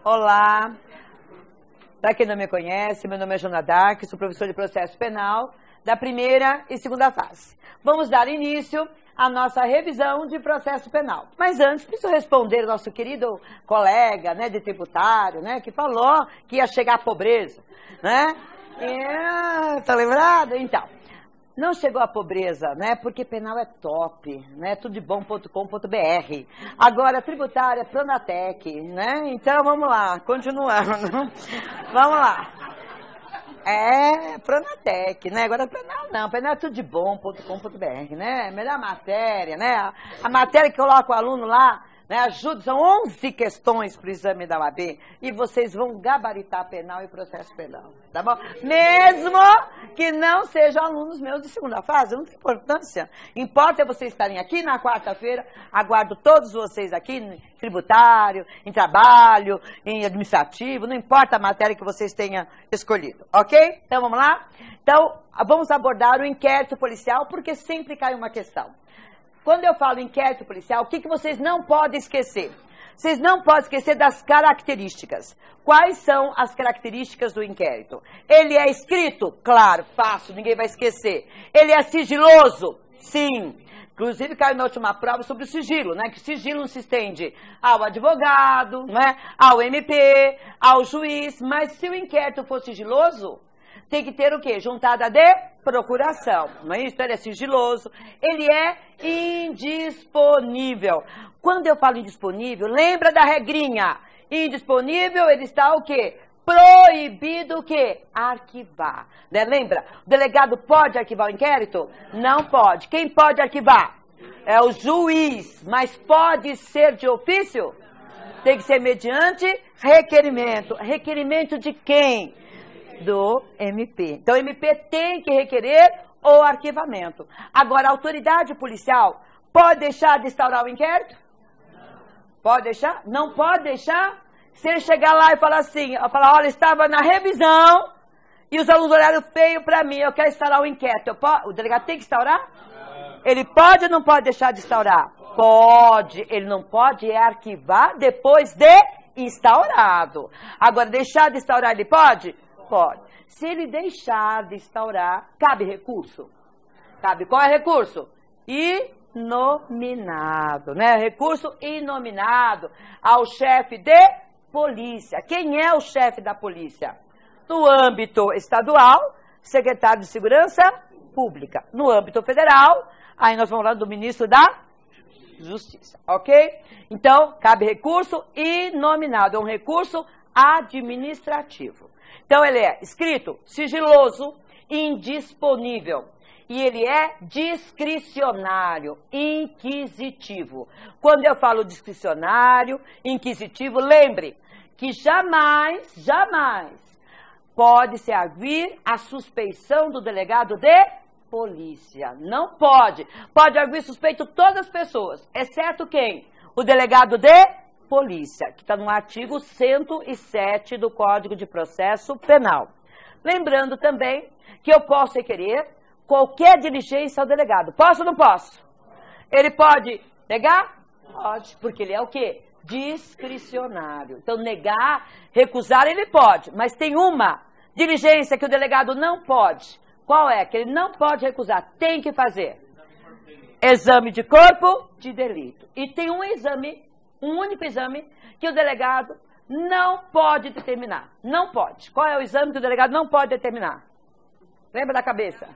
Olá, para quem não me conhece, meu nome é Joana Dark, sou professora de processo penal da primeira e segunda fase. Vamos dar início à nossa revisão de processo penal. Mas antes, preciso responder ao nosso querido colega, né, de tributário, né, que falou que ia chegar a pobreza, né? Tá lembrado? Então, não chegou a pobreza, né? Porque penal é top, né? Tudebom.com.br. Agora, tributária, Pronatec, né? Então, vamos lá, continuando. Vamos lá. Pronatec, né? Agora, penal não, penal é tudebom.com.br, né? Melhor matéria, né? A matéria que coloca o aluno lá, né, ajuda, são 11 questões para o exame da OAB e vocês vão gabaritar penal e processo penal, tá bom? Mesmo que não sejam alunos meus de segunda fase, não tem importância. Importa é vocês estarem aqui na quarta-feira, aguardo todos vocês aqui, em tributário, em trabalho, em administrativo, não importa a matéria que vocês tenham escolhido, ok? Então vamos lá? Então, vamos abordar o inquérito policial, porque sempre cai uma questão. Quando eu falo inquérito policial, o que vocês não podem esquecer? Vocês não podem esquecer das características. Quais são as características do inquérito? Ele é escrito? Claro, fácil, ninguém vai esquecer. Ele é sigiloso? Sim. Inclusive, caiu na última prova sobre o sigilo, né? Que o sigilo não se estende ao advogado, né? Ao MP, ao juiz. Mas se o inquérito for sigiloso, tem que ter o quê? Juntada de procuração, não é isso? Ele é sigiloso, ele é indisponível. Quando eu falo indisponível, lembra da regrinha. Indisponível, ele está o quê? Proibido o quê? Arquivar. Né? Lembra? O delegado pode arquivar o inquérito? Não pode. Quem pode arquivar? É o juiz. Mas pode ser de ofício? Tem que ser mediante requerimento. Requerimento de quem? Do MP. Então, o MP tem que requerer o arquivamento. Agora, a autoridade policial pode deixar de instaurar o inquérito? Pode deixar? Não pode deixar? Se ele chegar lá e falar assim, olha, estava na revisão e os alunos olharam feio para mim, eu quero instaurar o inquérito. O delegado tem que instaurar? Ele pode ou não pode deixar de instaurar? Pode. Ele não pode arquivar depois de instaurado. Agora, deixar de instaurar ele pode? Pode. Se ele deixar de instaurar, cabe recurso? Cabe. Qual é recurso? Inominado, né? Recurso inominado ao chefe de polícia. Quem é o chefe da polícia? No âmbito estadual, secretário de Segurança Pública. No âmbito federal, aí nós vamos falar do ministro da Justiça, ok? Então, cabe recurso inominado, é um recurso administrativo. Então, ele é escrito, sigiloso, indisponível. E ele é discricionário, inquisitivo. Quando eu falo discricionário, inquisitivo, lembre que jamais pode se arguir a suspeição do delegado de polícia. Não pode. Pode arguir suspeito todas as pessoas, exceto quem? O delegado de polícia, que está no artigo 107 do Código de Processo Penal. Lembrando também que eu posso requerer qualquer diligência ao delegado. Posso ou não posso? Ele pode negar? Pode, porque ele é o quê? Discricionário. Então, negar, recusar, ele pode, mas tem uma diligência que o delegado não pode. Qual é? Que ele não pode recusar, tem que fazer. Exame de corpo de delito. E tem um exame, um único exame, que o delegado não pode determinar. Não pode. Qual é o exame que o delegado não pode determinar? Lembra da cabeça?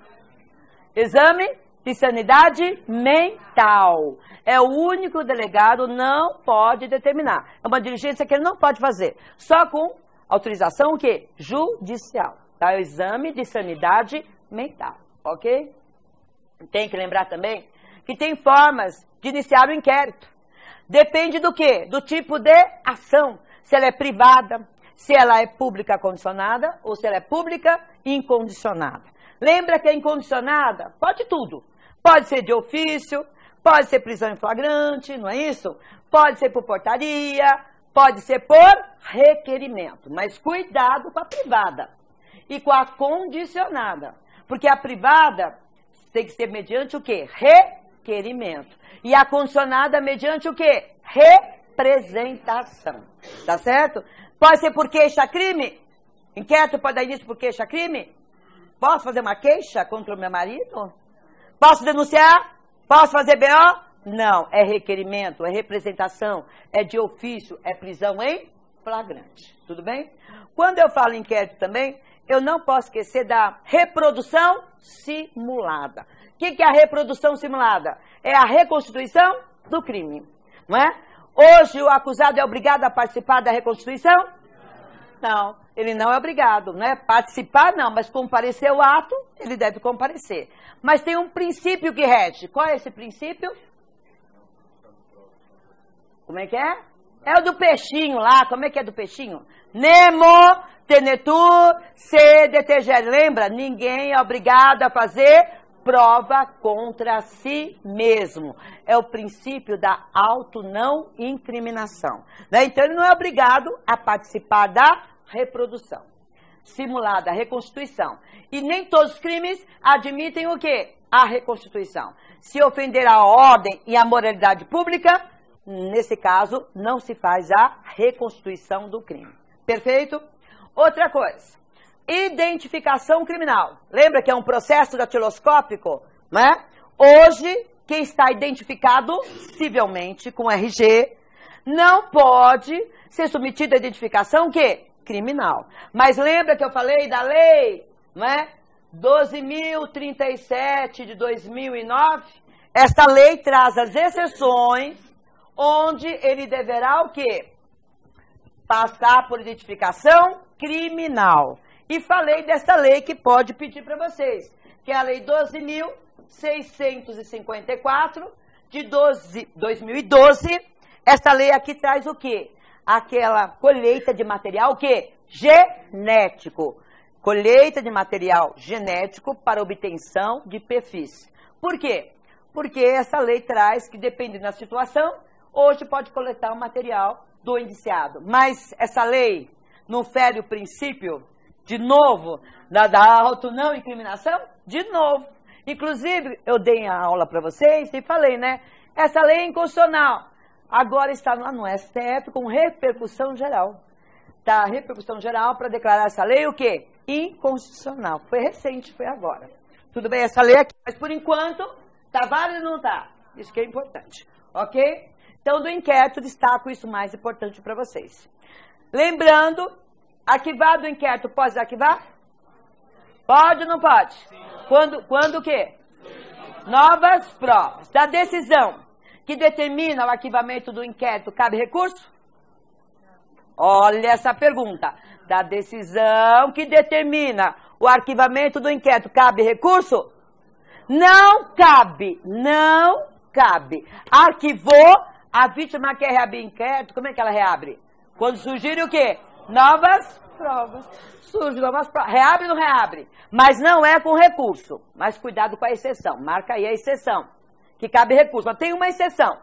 Exame de sanidade mental. É o único que o delegado não pode determinar. É uma diligência que ele não pode fazer. Só com autorização o quê? Judicial. Tá? É o exame de sanidade mental. Ok? Tem que lembrar também que tem formas de iniciar o inquérito. Depende do quê? Do tipo de ação. Se ela é privada, se ela é pública condicionada ou se ela é pública incondicionada. Lembra que é incondicionada? Pode tudo. Pode ser de ofício, pode ser prisão em flagrante, não é isso? Pode ser por portaria, Pode ser por requerimento, mas cuidado com a privada e com a condicionada, porque a privada tem que ser mediante o quê? Requerimento. E a condicionada mediante o quê? Representação. Tá certo? Pode ser por queixa-crime? Inquérito pode dar início por queixa-crime? Posso fazer uma queixa contra o meu marido? Posso denunciar? Posso fazer BO? Não, é requerimento, é representação, é de ofício, é prisão em flagrante. Tudo bem? Quando eu falo inquérito também, eu não posso esquecer da reprodução simulada. O que é a reprodução simulada? É a reconstituição do crime, não é? Hoje o acusado é obrigado a participar da reconstituição? Não, ele não é obrigado, né? Participar não, mas comparecer ao ato, ele deve comparecer. Mas tem um princípio que rege. Qual é esse princípio? Como é que é? É o do peixinho lá, como é que é do peixinho? Nemo, tenetur, sede, tegere. Lembra? Ninguém é obrigado a fazer prova contra si mesmo. É o princípio da auto-não incriminação. Né? Então, ele não é obrigado a participar da reprodução simulada, a reconstituição. E nem todos os crimes admitem o quê? A reconstituição. Se ofender a ordem e a moralidade pública, nesse caso, não se faz a reconstituição do crime. Perfeito? Outra coisa. Identificação criminal. Lembra que é um processo datiloscópico, né? Hoje, quem está identificado civilmente com RG não pode ser submetido à identificação que? Criminal. Mas lembra que eu falei da lei, né? 12.037 de 2009? Esta lei traz as exceções onde ele deverá o quê? Passar por identificação criminal. E falei dessa lei que pode pedir para vocês, que é a lei 12.654 de 2012. Essa lei aqui traz o quê? Aquela colheita de material, o quê? Genético. Colheita de material genético para obtenção de perfis. Por quê? Porque essa lei traz que, dependendo da situação, hoje pode coletar o material do indiciado. Mas essa lei não fere o princípio, de novo, da auto-não incriminação? De novo. Inclusive, eu dei a aula para vocês e falei, né? Essa lei é inconstitucional. Agora está lá no STF com repercussão geral. Tá, repercussão geral para declarar essa lei o quê? Inconstitucional. Foi recente, foi agora. Tudo bem, essa lei aqui. Mas por enquanto, tá válido ou não tá? Isso que é importante. Ok? Então, do inquérito, destaco isso mais importante para vocês. Lembrando, arquivado o inquérito, pode desarquivar? Pode ou não pode? Quando o quê? Novas provas. Da decisão que determina o arquivamento do inquérito, cabe recurso? Olha essa pergunta. Da decisão que determina o arquivamento do inquérito, cabe recurso? Não cabe. Não cabe. Arquivou, a vítima quer reabrir inquérito, como é que ela reabre? Quando surgirem o quê? Novas provas. Surge novas provas. Reabre ou não reabre? Mas não é com recurso. Mas cuidado com a exceção. Marca aí a exceção. Que cabe recurso. Mas tem uma exceção.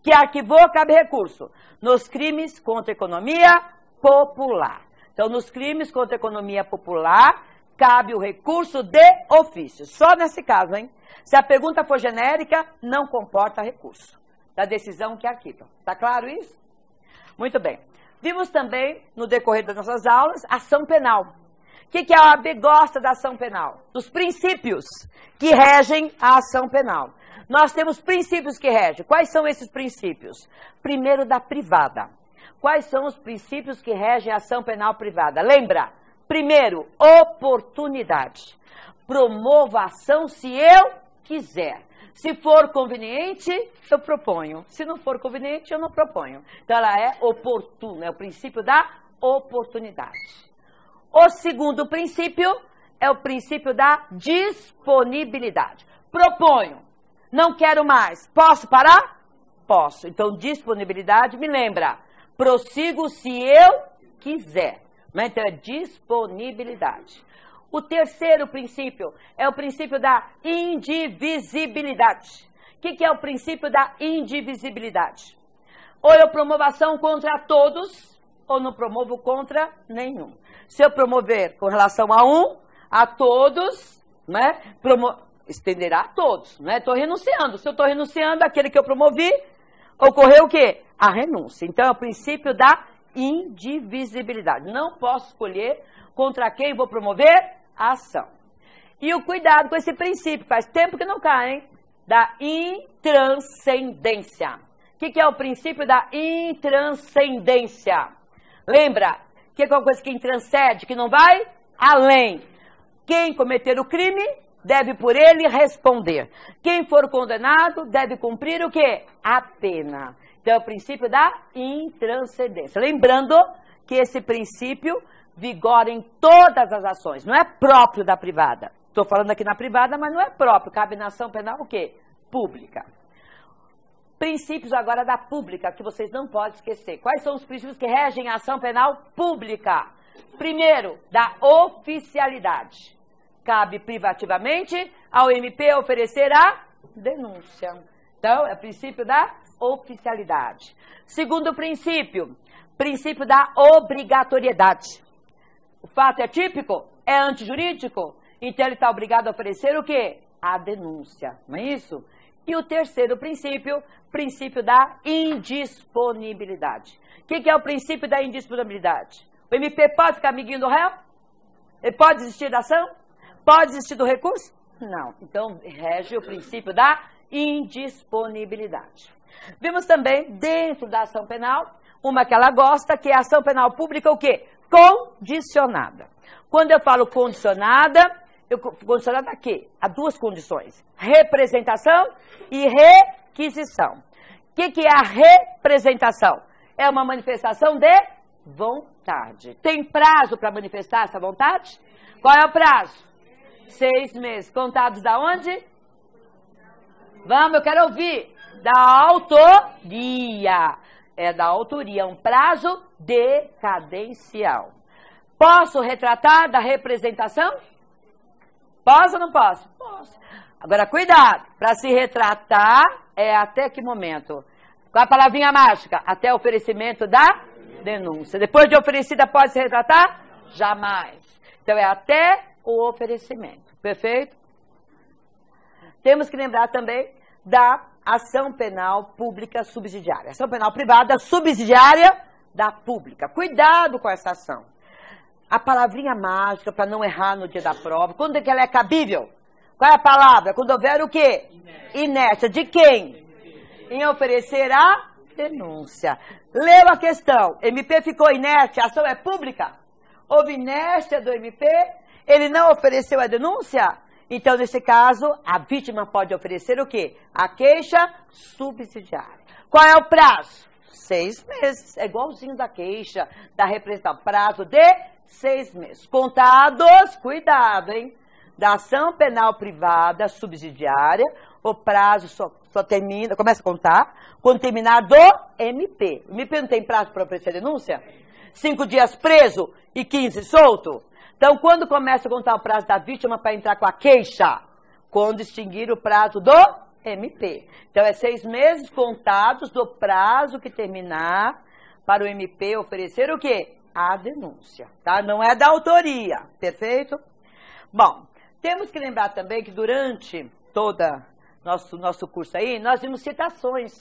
Que arquivou, cabe recurso. Nos crimes contra a economia popular. Então, nos crimes contra a economia popular, cabe o recurso de ofício. Só nesse caso, hein? Se a pergunta for genérica, não comporta recurso da decisão que arquiva. Tá claro isso? Muito bem. Vimos também, no decorrer das nossas aulas, ação penal. O que a OAB gosta da ação penal? Dos princípios que regem a ação penal. Nós temos princípios que regem. Quais são esses princípios? Primeiro, da privada. Quais são os princípios que regem a ação penal privada? Lembra? Primeiro, oportunidade. Promovo a ação se eu quiser. Se for conveniente, eu proponho. Se não for conveniente, eu não proponho. Então, ela é oportuna, é o princípio da oportunidade. O segundo princípio é o princípio da disponibilidade. Proponho, não quero mais. Posso parar? Posso. Então, disponibilidade, me lembra, prossigo se eu quiser. Então, é disponibilidade. O terceiro princípio é o princípio da indivisibilidade. O que é o princípio da indivisibilidade? Ou eu promovo ação contra todos, ou não promovo contra nenhum. Se eu promover com relação a um, a todos, né, estenderá a todos, né? Estou renunciando. Se eu estou renunciando àquele que eu promovi, ocorreu o quê? A renúncia. Então, é o princípio da indivisibilidade. Não posso escolher contra quem vou promover a ação. E o cuidado com esse princípio, faz tempo que não cai, hein? Da intranscendência. O que é o princípio da intranscendência? Lembra que é uma coisa que intranscende, que não vai além. Quem cometer o crime deve por ele responder. Quem for condenado deve cumprir o quê? A pena. Então é o princípio da intranscendência. Lembrando que esse princípio vigora em todas as ações, não é próprio da privada. Estou falando aqui na privada, mas não é próprio. Cabe na ação penal o quê? Pública. Princípios agora da pública, que vocês não podem esquecer. Quais são os princípios que regem a ação penal pública? Primeiro, da oficialidade. Cabe privativamente ao MP oferecer a denúncia. Então, é o princípio da oficialidade. Segundo princípio, princípio da obrigatoriedade. O fato é típico? É antijurídico? Então, ele está obrigado a oferecer o quê? A denúncia, não é isso? E o terceiro princípio, princípio da indisponibilidade. O que é o princípio da indisponibilidade? O MP pode ficar amiguinho do réu? Ele pode desistir da ação? Pode desistir do recurso? Não. Então, rege o princípio da indisponibilidade. Vimos também, dentro da ação penal, uma que ela gosta, que é a ação penal pública, o quê? Condicionada. Quando eu falo condicionada, condicionada a quê? A duas condições. Representação e requisição. O que é a representação? É uma manifestação de vontade. Tem prazo para manifestar essa vontade? Qual é o prazo? 6 meses. Contados da onde? Vamos, eu quero ouvir. Da autoria. É da autoria, um prazo decadencial. Posso retratar da representação? Posso ou não posso? Posso. Agora, cuidado. Para se retratar, é até que momento? Qual a palavrinha mágica? Até o oferecimento da denúncia. Depois de oferecida, pode se retratar? Jamais. Então, é até o oferecimento. Perfeito? Temos que lembrar também da ação penal pública subsidiária. Ação penal privada subsidiária da pública. Cuidado com essa ação. A palavrinha mágica para não errar no dia da prova. Quando é que ela é cabível? Qual é a palavra? Quando houver o quê? Inércia. De quem? Em oferecer a denúncia. Leu a questão. MP ficou inerte, a ação é pública? Houve inércia do MP? Ele não ofereceu a denúncia? Então, nesse caso, a vítima pode oferecer o quê? A queixa subsidiária. Qual é o prazo? 6 meses. É igualzinho da queixa, da representação. Prazo de 6 meses. Contados, cuidado, hein? Da ação penal privada subsidiária, o prazo só termina, começa a contar, quando terminar do MP. O MP não tem prazo para oferecer denúncia? 5 dias preso e 15 solto? Então, quando começa a contar o prazo da vítima para entrar com a queixa? Quando extinguir o prazo do MP. Então, é 6 meses contados do prazo que terminar para o MP oferecer o quê? A denúncia, tá? Não é da autoria, perfeito? Bom, temos que lembrar também que durante todo nosso curso aí, nós vimos citações.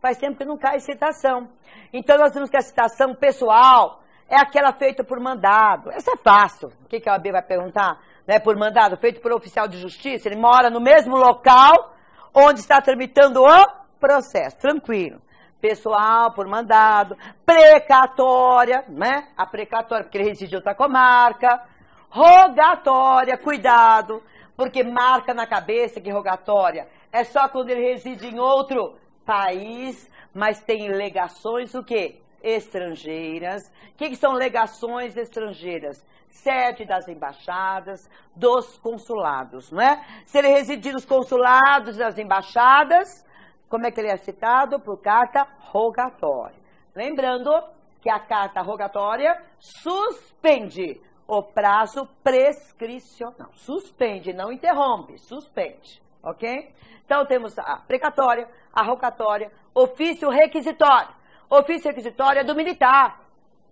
Faz tempo que não cai citação. Então, nós vimos que a citação pessoal é aquela feita por mandado. Essa é fácil. O que a OAB vai perguntar? Não é por mandado, feito por oficial de justiça. Ele mora no mesmo local onde está tramitando o processo. Tranquilo. Pessoal, por mandado. Precatória, né? A precatória, porque ele reside em outra comarca. Rogatória, cuidado, porque marca na cabeça que rogatória é só quando ele reside em outro país, mas tem legações o quê? Estrangeiras. O que são legações estrangeiras? Sede das embaixadas, dos consulados, não é? Se ele residir nos consulados e nas embaixadas, como é que ele é citado? Por carta rogatória. Lembrando que a carta rogatória suspende o prazo prescricional. Suspende, não interrompe, suspende, ok? Então, temos a precatória, a rogatória, ofício requisitório. Ofício requisitório é do militar,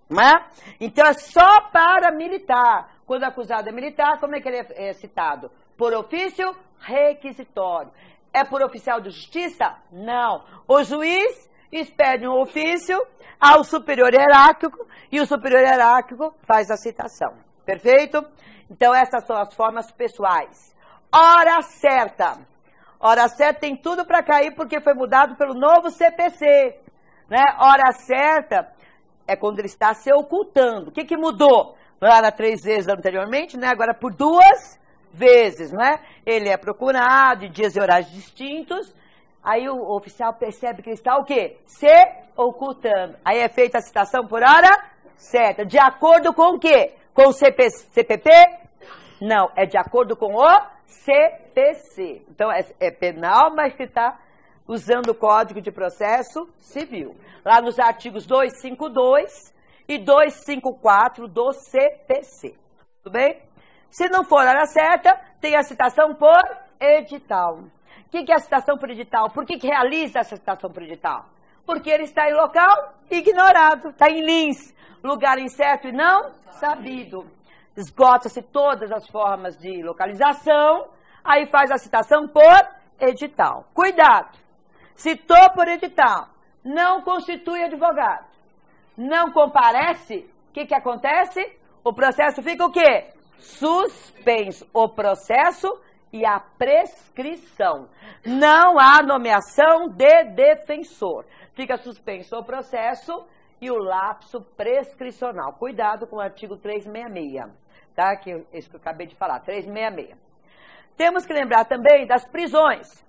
não é? Então, é só para militar. Quando o acusado é militar, como é que ele é citado? Por ofício requisitório. É por oficial de justiça? Não. O juiz expede um ofício ao superior hierárquico e o superior hierárquico faz a citação. Perfeito? Então, essas são as formas pessoais. Hora certa. Hora certa tem tudo para cair porque foi mudado pelo novo CPC. Né? Hora certa é quando ele está se ocultando. O que mudou? Não era 3 vezes anteriormente, né? Agora por 2 vezes, né? Ele é procurado em dias e horários distintos. Aí o oficial percebe que ele está o quê? Se ocultando. Aí é feita a citação por hora certa. De acordo com o quê? Com o CPP? Não, é de acordo com o CPC. Então é penal, mas que está usando o Código de Processo Civil. Lá nos artigos 252 e 254 do CPC. Tudo bem? Se não for hora certa, tem a citação por edital. O que é a citação por edital? Por que realiza essa citação por edital? Porque ele está em local ignorado, está em lins, lugar incerto e não sabido. Esgota-se todas as formas de localização, aí faz a citação por edital. Cuidado! Citou por edital, não constitui advogado, não comparece, o que acontece? O processo fica o quê? Suspenso. O processo e a prescrição. Não há nomeação de defensor. Fica suspenso o processo e o lapso prescricional. Cuidado com o artigo 366, tá? Isso que eu acabei de falar, 366. Temos que lembrar também das prisões.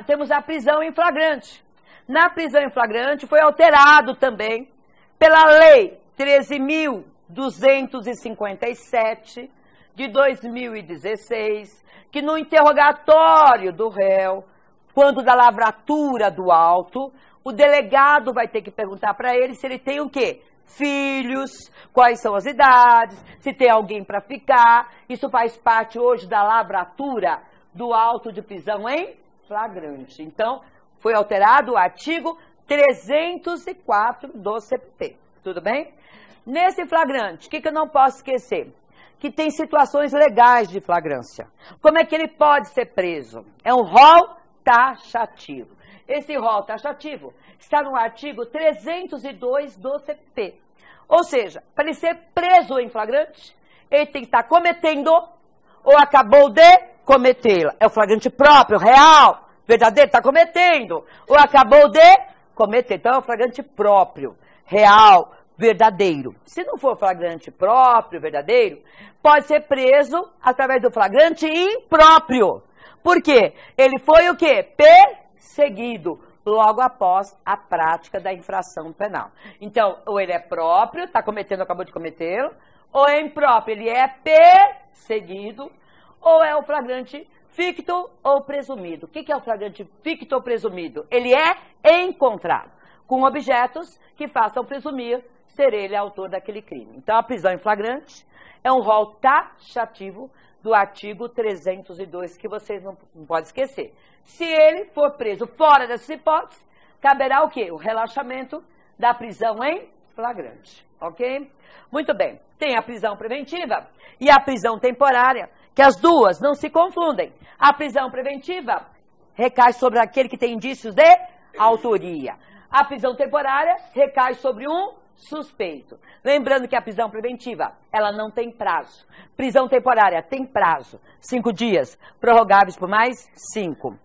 Temos a prisão em flagrante. Na prisão em flagrante foi alterado também pela Lei 13.257 de 2016, que no interrogatório do réu, quando da lavratura do auto, o delegado vai ter que perguntar para ele se ele tem o quê? Filhos, quais são as idades, se tem alguém para ficar. Isso faz parte hoje da lavratura do auto de prisão em flagrante. Então, foi alterado o artigo 304 do CPP. Tudo bem? Nesse flagrante, o que eu não posso esquecer? Que tem situações legais de flagrância. Como é que ele pode ser preso? É um rol taxativo. Esse rol taxativo está no artigo 302 do CPP. Ou seja, para ele ser preso em flagrante, ele tem que estar cometendo ou acabou de cometê-la. É o flagrante próprio, real, verdadeiro, está cometendo. Ou acabou de cometer. Então, é o flagrante próprio, real, verdadeiro. Se não for flagrante próprio, verdadeiro, pode ser preso através do flagrante impróprio. Por quê? Ele foi o quê? Perseguido logo após a prática da infração penal. Então, ou ele é próprio, está cometendo, acabou de cometê-lo, ou é impróprio, ele é perseguido, ou é o flagrante ficto ou presumido. O que é o flagrante ficto ou presumido? Ele é encontrado com objetos que façam presumir ser ele autor daquele crime. Então, a prisão em flagrante é um rol taxativo do artigo 302, que vocês não podem esquecer. Se ele for preso fora dessas hipóteses, caberá o quê? O relaxamento da prisão em flagrante, ok? Muito bem. Tem a prisão preventiva e a prisão temporária, que as duas não se confundem. A prisão preventiva recai sobre aquele que tem indícios de autoria. A prisão temporária recai sobre um suspeito. Lembrando que a prisão preventiva, ela não tem prazo. Prisão temporária tem prazo, 5 dias, prorrogáveis por mais 5.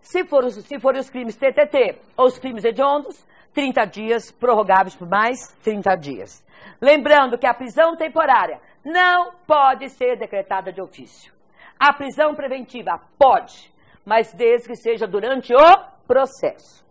Se forem os crimes TTT ou os crimes hediondos, 30 dias, prorrogáveis por mais 30 dias. Lembrando que a prisão temporária não pode ser decretada de ofício. A prisão preventiva pode, mas desde que seja durante o processo.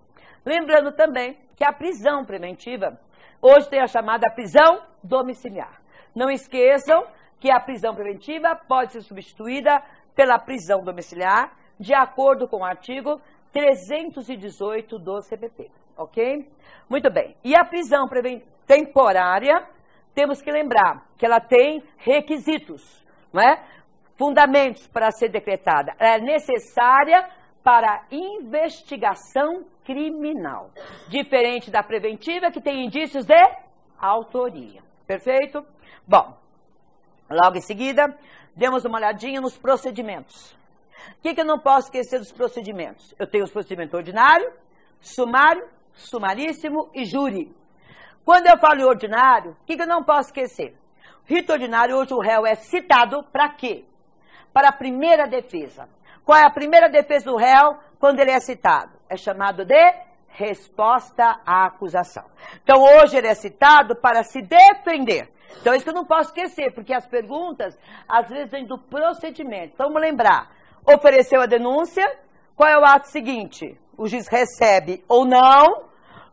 Lembrando também que a prisão preventiva hoje tem a chamada prisão domiciliar. Não esqueçam que a prisão preventiva pode ser substituída pela prisão domiciliar, de acordo com o artigo 318 do CPP, ok? Muito bem. E a prisão temporária, temos que lembrar que ela tem requisitos, não é? Fundamentos para ser decretada. Ela é necessária para investigação criminal. Diferente da preventiva, que tem indícios de autoria. Perfeito? Bom, logo em seguida, demos uma olhadinha nos procedimentos. O que eu não posso esquecer dos procedimentos? Eu tenho os procedimentos ordinário, sumário, sumaríssimo e júri. Quando eu falo em ordinário, o que eu não posso esquecer? Rito ordinário, hoje o réu é citado para quê? Para a primeira defesa. Qual é a primeira defesa do réu quando ele é citado? É chamado de resposta à acusação. Então, hoje ele é citado para se defender. Então, isso que eu não posso esquecer, porque as perguntas, às vezes, vêm do procedimento. Então, vamos lembrar. Ofereceu a denúncia, qual é o ato seguinte? O juiz recebe ou não,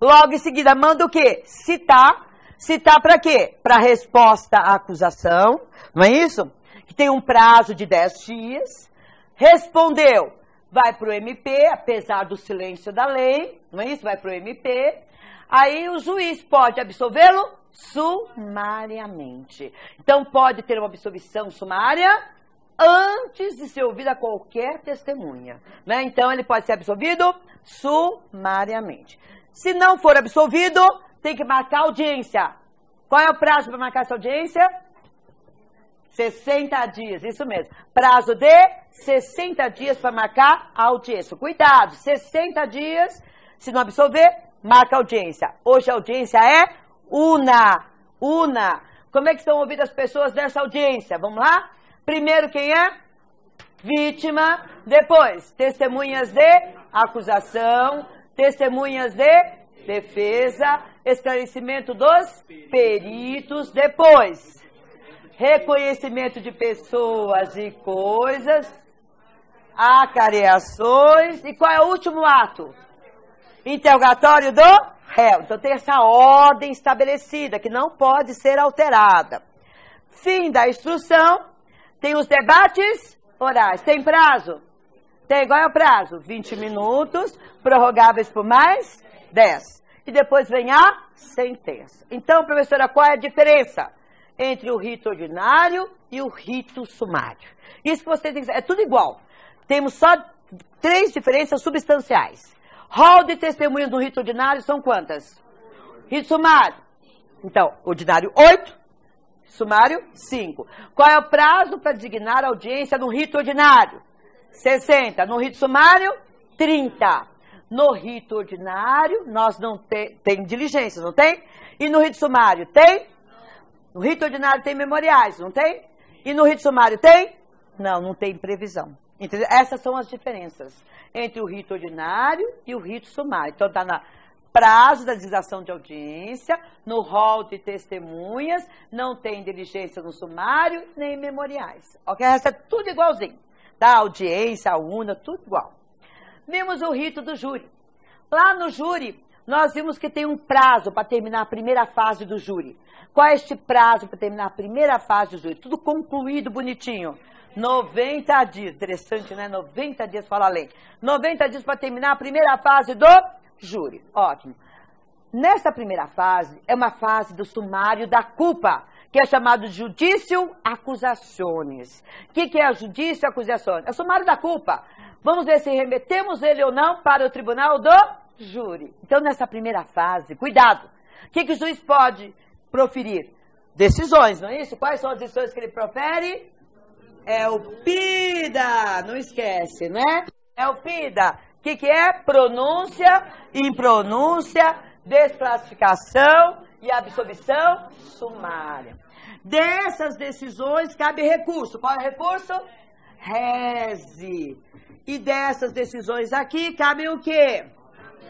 logo em seguida manda o quê? Citar. Citar para quê? Para resposta à acusação, não é isso? Que tem um prazo de 10 dias. Respondeu, vai para o MP, apesar do silêncio da lei, não é isso? Vai para o MP. Aí o juiz pode absolvê-lo sumariamente. Então pode ter uma absolvição sumária antes de ser ouvida qualquer testemunha, né? Então ele pode ser absolvido sumariamente. Se não for absolvido, tem que marcar audiência. Qual é o prazo para marcar essa audiência? 60 dias, isso mesmo. Prazo de 60 dias para marcar a audiência. Cuidado, 60 dias, se não absolver, marca a audiência. Hoje a audiência é una. Como é que estão ouvidas as pessoas dessa audiência? Vamos lá? Primeiro quem é? Vítima. Depois, testemunhas de acusação, testemunhas de defesa, esclarecimento dos peritos. Depois, reconhecimento de pessoas e coisas, acareações. E qual é o último ato? Interrogatório do réu. Então tem essa ordem estabelecida, que não pode ser alterada. Fim da instrução, tem os debates orais. Tem prazo? Tem. Qual é o prazo? 20 minutos, prorrogáveis por mais 10. E depois vem a sentença. Então, professora, qual é a diferença entre o rito ordinário e o rito sumário? Isso que você tem que saber. É tudo igual. Temos só 3 diferenças substanciais. Rol de testemunhas no rito ordinário são quantas? Rito sumário. Então, ordinário 8, sumário 5. Qual é o prazo para designar a audiência no rito ordinário? 60. No rito sumário, 30. No rito ordinário, nós não tem diligências, não tem? E no rito sumário, tem? No rito ordinário tem memoriais, não tem? E no rito sumário tem? Não, não tem previsão. Entendeu? Essas são as diferenças entre o rito ordinário e o rito sumário. Então, está no prazo da designação de audiência, no rol de testemunhas, não tem diligência no sumário, nem memoriais. Ok? Essa é tudo igualzinho. Da audiência, a una, tudo igual. Vimos o rito do júri. Lá no júri, nós vimos que tem um prazo para terminar a primeira fase do júri. Qual é este prazo para terminar a primeira fase do júri? Tudo concluído, bonitinho. 90 dias. Interessante, né? 90 dias, fala a lei. 90 dias para terminar a primeira fase do júri. Ótimo. Nessa primeira fase, é uma fase do sumário da culpa, que é chamado de judício acusaciones. O que é judício acusaciones? É o sumário da culpa. Vamos ver se remetemos ele ou não para o tribunal do júri. Então, nessa primeira fase, cuidado. O que o juiz pode proferir? Decisões, não é isso? Quais são as decisões que ele profere? É o PIDA, não esquece, né? É o PIDA. O que é? Pronúncia, impronúncia, desclassificação e absolvição sumária. Dessas decisões cabe recurso. Qual é o recurso? Reze. E dessas decisões aqui cabe o quê?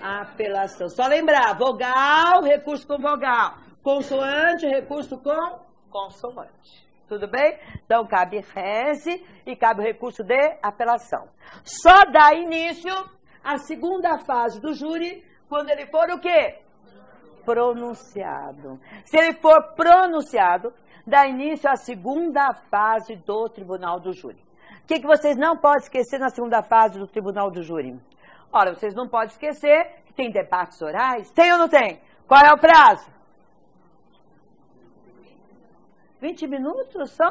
Apelação. Só lembrar, vogal, recurso com vogal. Consoante, recurso com consoante. Tudo bem? Então, cabe reze e cabe o recurso de apelação. Só dá início à segunda fase do júri quando ele for o quê? Pronunciado. Se ele for pronunciado, dá início à segunda fase do tribunal do júri. O que vocês não podem esquecer na segunda fase do tribunal do júri? Ora, vocês não podem esquecer que tem debates orais. Tem ou não tem? Qual é o prazo? 20 minutos só?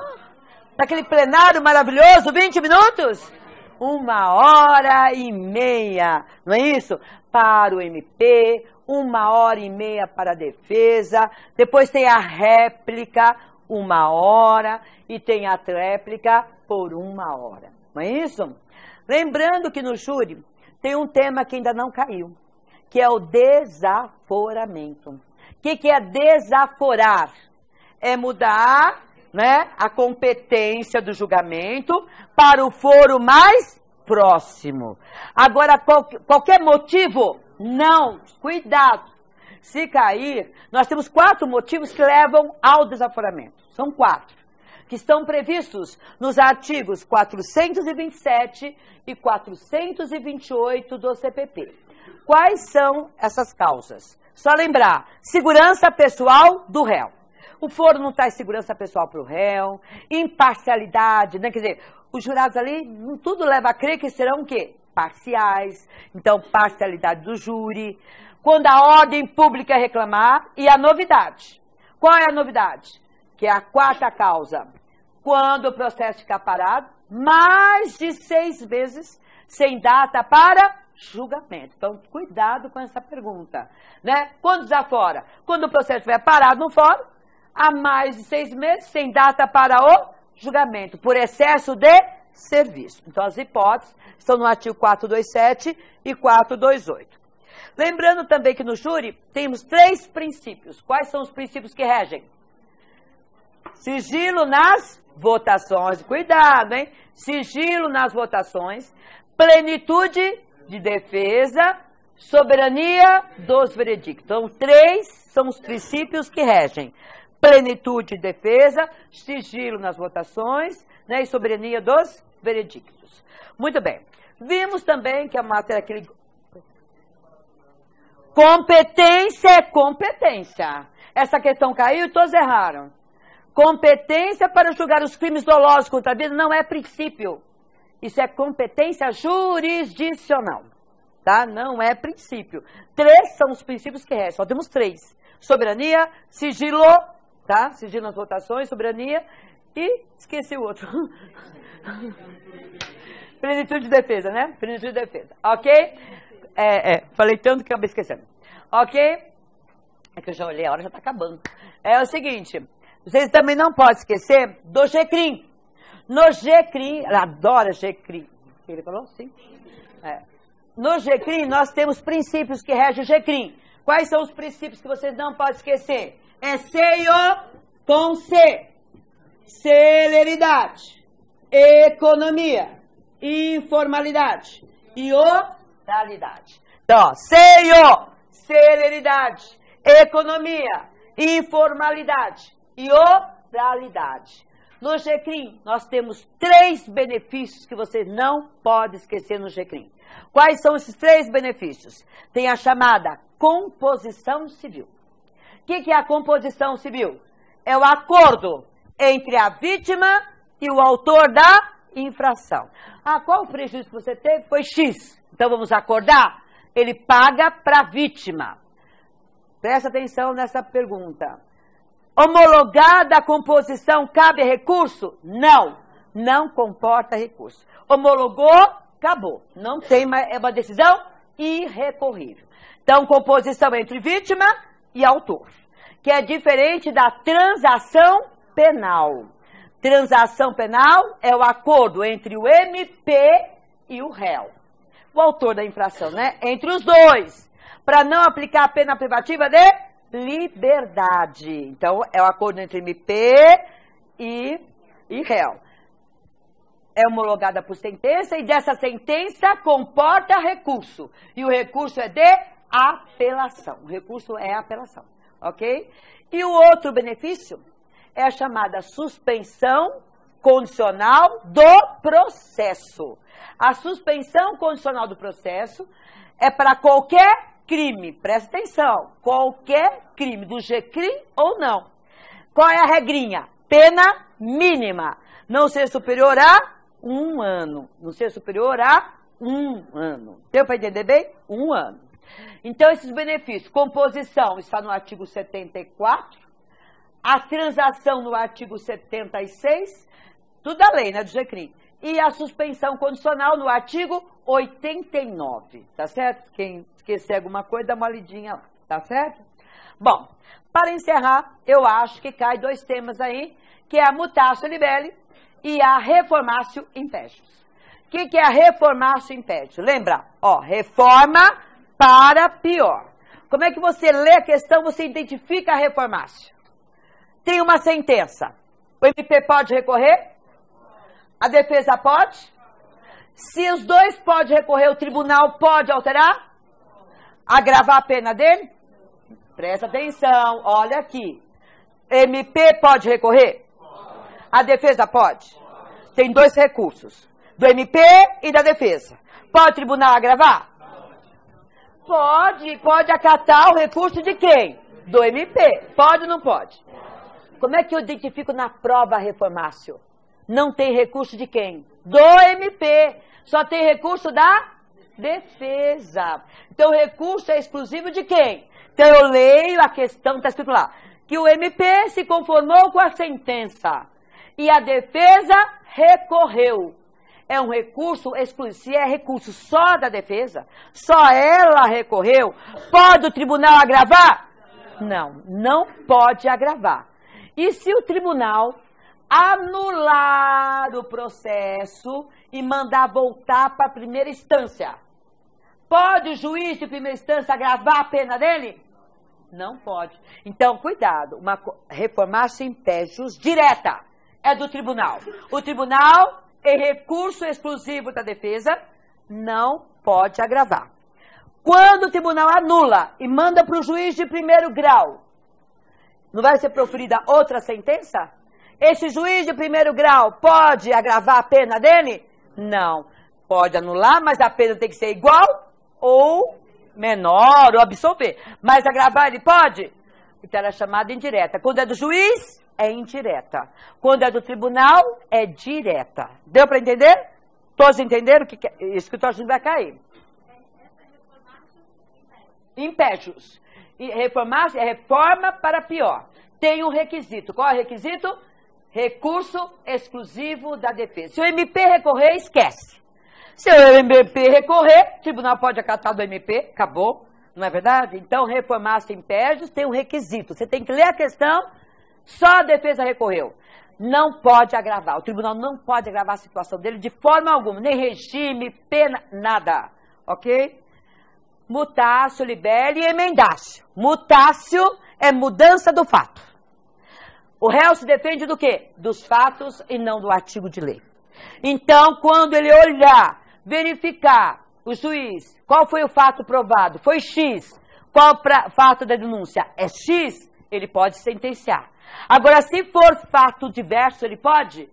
Naquele plenário maravilhoso, 20 minutos? 1h30, não é isso? Para o MP, 1h30 para a defesa, depois tem a réplica, 1 hora, e tem a tréplica por 1 hora, não é isso? Lembrando que no júri tem um tema que ainda não caiu, que é o desaforamento. O que é desaforar? É mudar, né, a competência do julgamento para o foro mais próximo. Agora, qualquer motivo? Não. Cuidado. Se cair, nós temos 4 motivos que levam ao desaforamento. São 4, que estão previstos nos artigos 427 e 428 do CPP. Quais são essas causas? Só lembrar, segurança pessoal do réu. O foro não traz segurança pessoal para o réu, imparcialidade, né? Quer dizer, os jurados ali, tudo leva a crer que serão o quê? Parciais, então parcialidade do júri. Quando a ordem pública reclamar, e a novidade. Qual é a novidade? Que é a 4ª causa. Quando o processo ficar parado, mais de 6 meses sem data para julgamento. Então, cuidado com essa pergunta, né? Quando desafora? Quando o processo estiver parado no fórum, há mais de 6 meses, sem data para o julgamento, por excesso de serviço. Então, as hipóteses estão no artigo 427 e 428. Lembrando também que no júri temos 3 princípios. Quais são os princípios que regem? Sigilo nas votações. Cuidado, hein? Sigilo nas votações. Plenitude de defesa. Soberania dos veredictos. Então, 3 são os princípios que regem. Plenitude de defesa, sigilo nas votações, né, e soberania dos veredictos. Muito bem. Vimos também que a matéria aquele... Competência é competência. Essa questão caiu e todos erraram. Competência para julgar os crimes dolosos contra a vida não é princípio. Isso é competência jurisdicional. Tá? Não é princípio. 3 são os princípios que restam. Só temos 3. Soberania, sigilo, tá? Sigilo nas votações, soberania e esqueci o outro. Plenitude de defesa, né? Plenitude de defesa. Ok? Falei tanto que acabei esquecendo. Ok? É que eu já olhei, a hora já está acabando. É o seguinte, vocês também não podem esquecer do GCRIM. No GCRIM, ela adora GCRIM. O que ele falou? Sim. No GCRIM, nós temos princípios que regem o GCRIM. Quais são os princípios que vocês não podem esquecer? É CIO com C. Celeridade, economia, informalidade e oralidade. Então, CIO, celeridade, economia, informalidade e oralidade. No GCRIM, nós temos 3 benefícios que vocês não podem esquecer no GCRIM. Quais são esses 3 benefícios? Tem a chamada composição civil. O que é a composição civil? É o acordo entre a vítima e o autor da infração. Qual o prejuízo que você teve? Foi X. Então vamos acordar? Ele paga para a vítima. Presta atenção nessa pergunta. Homologada a composição, cabe recurso? Não. Não comporta recurso. Homologou, acabou. Não tem mais, é uma decisão irrecorrível. Então, composição entre vítima e autor, que é diferente da transação penal. Transação penal é o acordo entre o MP e o réu. O autor da infração, né? Entre os dois, para não aplicar a pena privativa de liberdade. Então, é o acordo entre MP e réu. É homologada por sentença e dessa sentença comporta recurso. E o recurso é de apelação. O recurso é apelação, ok? E o outro benefício é a chamada suspensão condicional do processo. A suspensão condicional do processo é para qualquer crime, presta atenção, qualquer crime, do GCRIM ou não. Qual é a regrinha? Pena mínima, não ser superior a 1 ano. Não ser superior a 1 ano. Deu para entender bem? 1 ano. Então, esses benefícios, composição está no artigo 74, a transação no artigo 76, tudo a lei, né, do GCRIM. e a suspensão condicional no artigo 89, tá certo? Quem esquecer alguma coisa, dá uma lidinha lá, tá certo? Bom, para encerrar, eu acho que cai 2 temas aí, que é a mutatio libelli e a reformatio impétuos. O que é a reformatio impétuos? Lembra? Ó, reforma para pior. Como é que você lê a questão, você identifica a reformatio? Tem uma sentença. O MP pode recorrer? A defesa pode? Se os dois podem recorrer, o tribunal pode alterar? Agravar a pena dele? Presta atenção, olha aqui. MP pode recorrer? A defesa pode? Tem 2 recursos. Do MP e da defesa. Pode o tribunal agravar? Pode acatar o recurso de quem? Do MP. Pode ou não pode? Como é que eu identifico na prova reformatio? Não tem recurso de quem? Do MP. Só tem recurso da defesa. Então, o recurso é exclusivo de quem? Então, eu leio a questão, está escrito lá, que o MP se conformou com a sentença e a defesa recorreu. É um recurso exclusivo. Se é recurso só da defesa, só ela recorreu, pode o tribunal agravar? Não, não pode agravar. E se o tribunal anular o processo e mandar voltar para a primeira instância, pode o juiz de primeira instância agravar a pena dele? Não pode. Então, cuidado, uma reformatio impétuos direta é do tribunal. O tribunal, em recurso exclusivo da defesa, não pode agravar. Quando o tribunal anula e manda para o juiz de primeiro grau, não vai ser proferida outra sentença? Esse juiz de primeiro grau pode agravar a pena dele? Não. Pode anular, mas a pena tem que ser igual ou menor, ou absolver. Mas agravar ele pode? Então ela é chamada indireta. Quando é do juiz, é indireta. Quando é do tribunal, é direta. Deu para entender? Todos entenderam? Que isso que o torcedor vai cair. Impétuos. E reformatio é reforma para pior. Tem um requisito. Qual é o requisito? Recurso exclusivo da defesa. Se o MP recorrer, esquece. Se o MP recorrer, o tribunal pode acatar do MP, acabou, não é verdade? Então, reformatio impétuos tem um requisito. Você tem que ler a questão, só a defesa recorreu. Não pode agravar. O tribunal não pode agravar a situação dele de forma alguma, nem regime, pena, nada. Ok? Mutatio libelli e emendatio. Mutatio é mudança do fato. O réu se defende do quê? Dos fatos e não do artigo de lei. Então, quando ele olhar, verificar, o juiz, qual foi o fato provado? Foi X. Qual o fato da denúncia? É X, ele pode sentenciar. Agora, se for fato diverso, ele pode?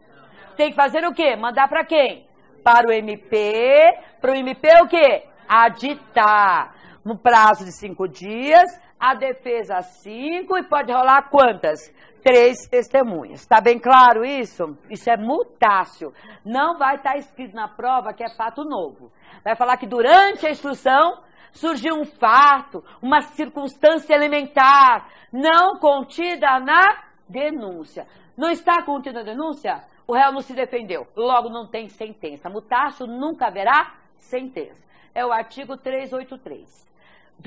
Tem que fazer o quê? Mandar para quem? Para o MP. Para o MP o quê? Aditar. No prazo de 5 dias, a defesa 5 e pode rolar quantas? 3 testemunhas. Está bem claro isso? Isso é mutácio. Não vai estar escrito na prova que é fato novo. Vai falar que durante a instrução surgiu um fato, uma circunstância elementar, não contida na denúncia. Não está contida na denúncia? O réu não se defendeu. Logo, não tem sentença. Mutácio nunca haverá sentença. É o artigo 383.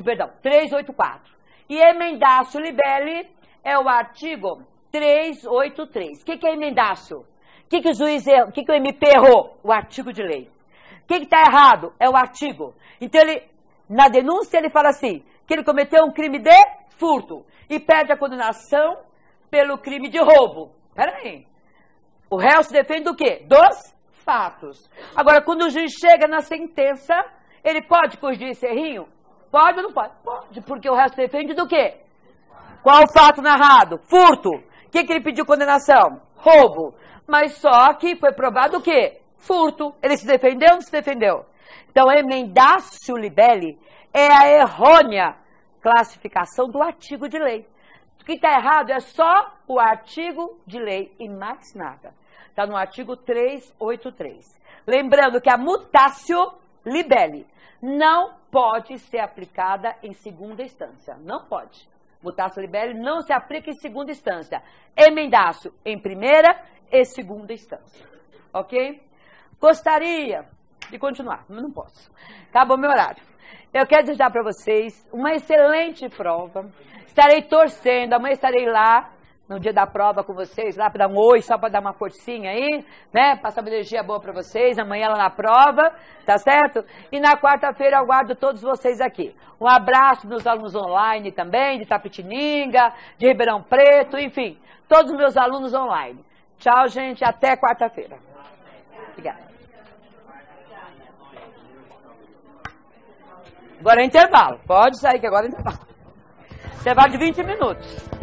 Perdão, 384. E emendatio libelli é o artigo 383. O que é emendatio? O que o juiz errou? O que o MP errou? O artigo de lei. O que está errado? É o artigo. Então, ele, na denúncia, ele fala assim, que ele cometeu um crime de furto e pede a condenação pelo crime de roubo. Peraí. O réu se defende do quê? Dos fatos. Agora, quando o juiz chega na sentença, ele pode corrigir esse errinho? Pode ou não pode? Pode, porque o réu se defende do quê? Qual o fato narrado? Furto. O que ele pediu condenação? Roubo. Mas só que foi provado o quê? Furto. Ele se defendeu ou não se defendeu? Então, emendatio libelli é a errônea classificação do artigo de lei. O que está errado é só o artigo de lei e mais nada. Está no artigo 383. Lembrando que a mutatio libelli não pode ser aplicada em segunda instância. Não pode. Mutatio libelli não se aplica em segunda instância. Emendatio em primeira e segunda instância. Ok? Gostaria de continuar, mas não posso. Acabou meu horário. Eu quero desejar para vocês uma excelente prova. Estarei torcendo, amanhã estarei lá no dia da prova com vocês, lá para dar um oi, só para dar uma forcinha aí, né? Passar uma energia boa para vocês, amanhã lá na prova, tá certo? E na quarta-feira eu aguardo todos vocês aqui. Um abraço meus alunos online também, de Itapetininga, de Ribeirão Preto, enfim, todos os meus alunos online. Tchau, gente, até quarta-feira. Obrigada. Agora é intervalo. Pode sair que agora é intervalo. Intervalo de 20 minutos.